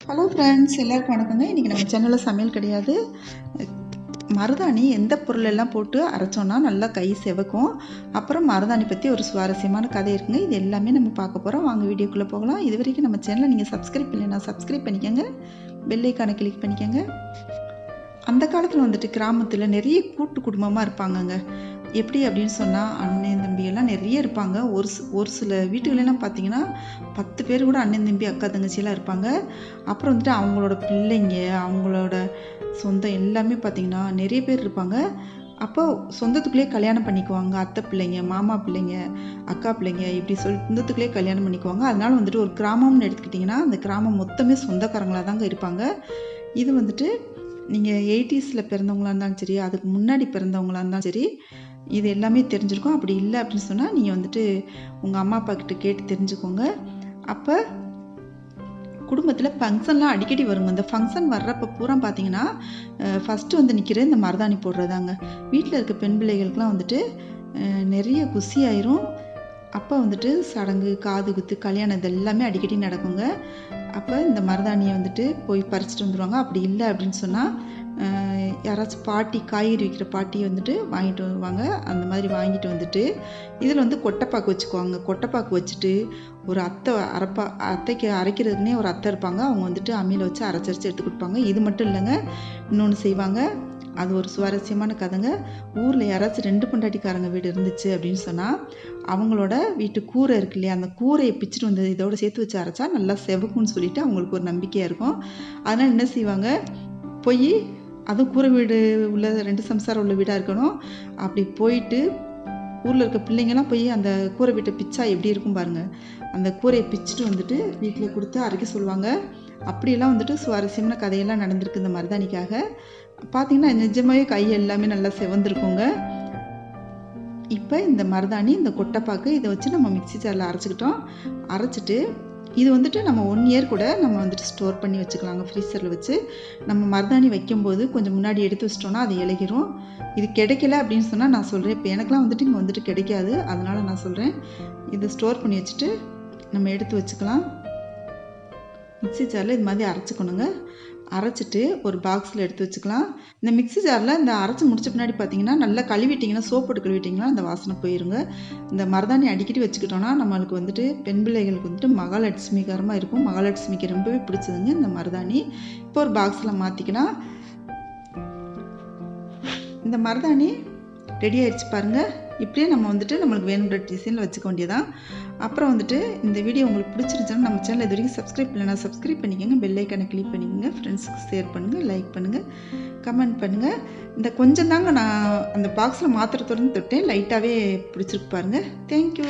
Hello friends, எல்லாருக்கும் வணக்கங்க. இன்றைக்கி நம்ம சேனலில் சமையல் கிடையாது. மருதாணி எந்த பொருளெல்லாம் போட்டு அரைச்சோன்னா நல்லா கை செவக்கும். அப்புறம் மருதாணி பற்றி ஒரு சுவாரஸ்யமான கதை இருக்குங்க. இது எல்லாமே நம்ம பார்க்க போகிறோம். வாங்க வீடியோக்குள்ளே போகலாம். இது வரைக்கும் நம்ம சேனலை நீங்கள் சப்ஸ்கிரைப் பண்ணலைன்னா சப்ஸ்கிரைப் பண்ணிக்கோங்க, பெல் ஐக்கானை கிளிக் பண்ணிக்கோங்க. அந்த காலத்தில் வந்துட்டு கிராமத்தில் நிறைய கூட்டு குடும்பமாக இருப்பாங்கங்க. எப்படி அப்படின்னு சொன்னால் அண்ணன் தம்பியெல்லாம் நிறைய இருப்பாங்க. ஒரு சில வீட்டுகளெல்லாம் பார்த்தீங்கன்னா 10 பேர் கூட அண்ணன் தம்பி அக்கா தங்கச்சியெல்லாம் இருப்பாங்க. அப்புறம் வந்துட்டு அவங்களோட பிள்ளைங்க, அவங்களோட சொந்தம் எல்லாமே பார்த்திங்கன்னா நிறைய பேர் இருப்பாங்க. அப்போ சொந்தத்துக்குள்ளேயே கல்யாணம் பண்ணிக்குவாங்க. அத்தை பிள்ளைங்க, மாமா பிள்ளைங்க, அக்கா பிள்ளைங்க, இப்படி சொந்தத்துக்குள்ளேயே கல்யாணம் பண்ணிக்குவாங்க. அதனால வந்துட்டு ஒரு கிராமம்னு எடுத்துக்கிட்டிங்கன்னா அந்த கிராமம் மொத்தமே சொந்தக்காரங்களாக தாங்க இருப்பாங்க. இது வந்துட்டு நீங்கள் 80s பிறந்தவங்களா இருந்தாலும் சரி, அதுக்கு முன்னாடி பிறந்தவங்களா இருந்தாலும் சரி, இது எல்லாமே தெரிஞ்சிருக்கும். அப்படி இல்லை அப்படின்னு சொன்னால் நீங்கள் வந்துட்டு உங்கள் அம்மா அப்பா கிட்ட கேட்டு தெரிஞ்சுக்கோங்க. அப்போ குடும்பத்தில் ஃபங்க்ஷன்லாம் அடிக்கடி வருங்க. இந்த ஃபங்க்ஷன் வர்றப்போ பூரா பார்த்தீங்கன்னா ஃபஸ்ட்டு வந்து நிற்கிற இந்த மருதாணி போடுறதாங்க. வீட்டில் இருக்க பெண் பிள்ளைகளுக்கெலாம் வந்துட்டு நிறைய குஷி ஆயிரும். அப்போ வந்துட்டு சடங்கு, காது குத்து, கல்யாணம் இது எல்லாமே அடிக்கடி நடக்குங்க. அப்போ இந்த மருதாணியை வந்துட்டு போய் பறிச்சுட்டு வந்துடுவாங்க. அப்படி இல்லை அப்படின்னு சொன்னால் யாராச்சும் பாட்டி, காய்கறி விற்கிற பாட்டி வந்துட்டு வாங்கிட்டு வருவாங்க. அந்த மாதிரி வாங்கிட்டு வந்துட்டு இதில் வந்து கொட்டைப்பாக்கு வச்சுக்குவாங்க. கொட்டைப்பாக்கு வச்சுட்டு ஒரு அத்தைக்கு அரைக்கிறதுக்குனே ஒரு அத்தை இருப்பாங்க. அவங்க வந்துட்டு அம்மியில் வச்சு அரைச்சி எடுத்து கொடுப்பாங்க. இது மட்டும் இல்லைங்க, இன்னொன்று செய்வாங்க. அது ஒரு சுவாரஸ்யமான கதைங்க. ஊரில் யாராச்சும் 2 பொண்டாட்டிக்காரங்க வீடு இருந்துச்சு அப்படின்னு சொன்னால் அவங்களோட வீட்டு கூரை இருக்கு இல்லையா, அந்த கூரையை பிச்சுட்டு வந்து இதோடு சேர்த்து வச்சு அரைச்சா நல்லா செவக்கும்னு சொல்லிட்டு அவங்களுக்கு ஒரு நம்பிக்கையாக இருக்கும். அதனால் என்ன செய்வாங்க, போய் அதுவும் கூரை வீடு உள்ள 2 சம்சாரம் உள்ள வீடாக இருக்கணும். அப்படி போயிட்டு ஊரில் இருக்க பிள்ளைங்கள்லாம் போய் அந்த கூரை வீட்டை பிச்சா எப்படி இருக்கும் பாருங்கள். அந்த கூரையை பிச்சுட்டு வந்துட்டு வீட்டில் கொடுத்து அரைக்க சொல்லுவாங்க. அப்படியெல்லாம் வந்துட்டு சுவாரஸ்யமான கதையெல்லாம் நடந்திருக்கு இந்த மருதாணிக்காக. பார்த்தீங்கன்னா நிஜமாகவே கை எல்லாமே நல்லா செவந்திருக்குங்க. இப்போ இந்த மருதாணி, இந்த கொட்டைப்பாக்கு இதை வச்சு நம்ம மிக்ஸி ஜாரில் அரைச்சிக்கிட்டோம். அரைச்சிட்டு இது வந்துட்டு நம்ம 1 இயர் கூட நம்ம வந்துட்டு ஸ்டோர் பண்ணி வச்சுக்கலாங்க. ஃப்ரீசரில் வச்சு நம்ம மருதாணி வைக்கும்போது கொஞ்சம் முன்னாடி எடுத்து வச்சிட்டோன்னா அது இலகிரும். இது கிடைக்கல அப்படின்னு சொன்னால் நான் சொல்கிறேன். இப்போ எனக்குலாம் வந்துட்டு இங்கே வந்துட்டு கிடைக்காது, அதனால் நான் சொல்கிறேன். இதை ஸ்டோர் பண்ணி வச்சுட்டு நம்ம எடுத்து வச்சுக்கலாம். மிக்ஸி ஜாரில் இது மாதிரி அரைச்சிக்கணுங்க. அரைச்சிட்டு ஒரு பாக்ஸில் எடுத்து வச்சுக்கலாம். இந்த மிக்ஸி ஜாரில் இந்த அரைச்சி முடிச்ச பின்னாடி பார்த்தீங்கன்னா நல்லா கழுவிட்டிங்கன்னா, சோப் போட்டு கழுவிட்டிங்கன்னா அந்த வாசனை போயிருங்க. இந்த மருதாணி அடிக்கடி வச்சுக்கிட்டோன்னா நம்மளுக்கு வந்துட்டு பெண் பிள்ளைகளுக்கு வந்துட்டு மகாலட்சுமிகரமாக இருக்கும். மகாலட்சுமிக்கு ரொம்பவே பிடிச்சதுங்க இந்த மருதாணி. இப்போ ஒரு பாக்ஸில் மாற்றிக்கலாம். இந்த மருதாணி ரெடி ஆகிடுச்சு பாருங்கள். இப்படியே நம்ம வந்துட்டு நம்மளுக்கு வேணுன்ற டிசைனில் வச்சுக்க வேண்டியதான். அப்புறம் வந்துட்டு இந்த வீடியோ உங்களுக்கு பிடிச்சிருந்துச்சுன்னா நம்ம சேனல் இது வரைக்கும் சப்ஸ்கிரைப் பண்ணலைன்னா சப்ஸ்கிரைப் பண்ணிக்கோங்க, பெல் ஐக்கானை கிளிக் பண்ணிக்கோங்க, ஃப்ரெண்ட்ஸுக்கு ஷேர் பண்ணுங்கள், லைக் பண்ணுங்கள், கமெண்ட் பண்ணுங்கள். இந்த கொஞ்சம் தாங்க நான் அந்த பாக்ஸில் மாத்திரத்தோடு தொட்டேன், லைட்டாகவே பிடிச்சிருக்கு பாருங்கள். தேங்க்யூ.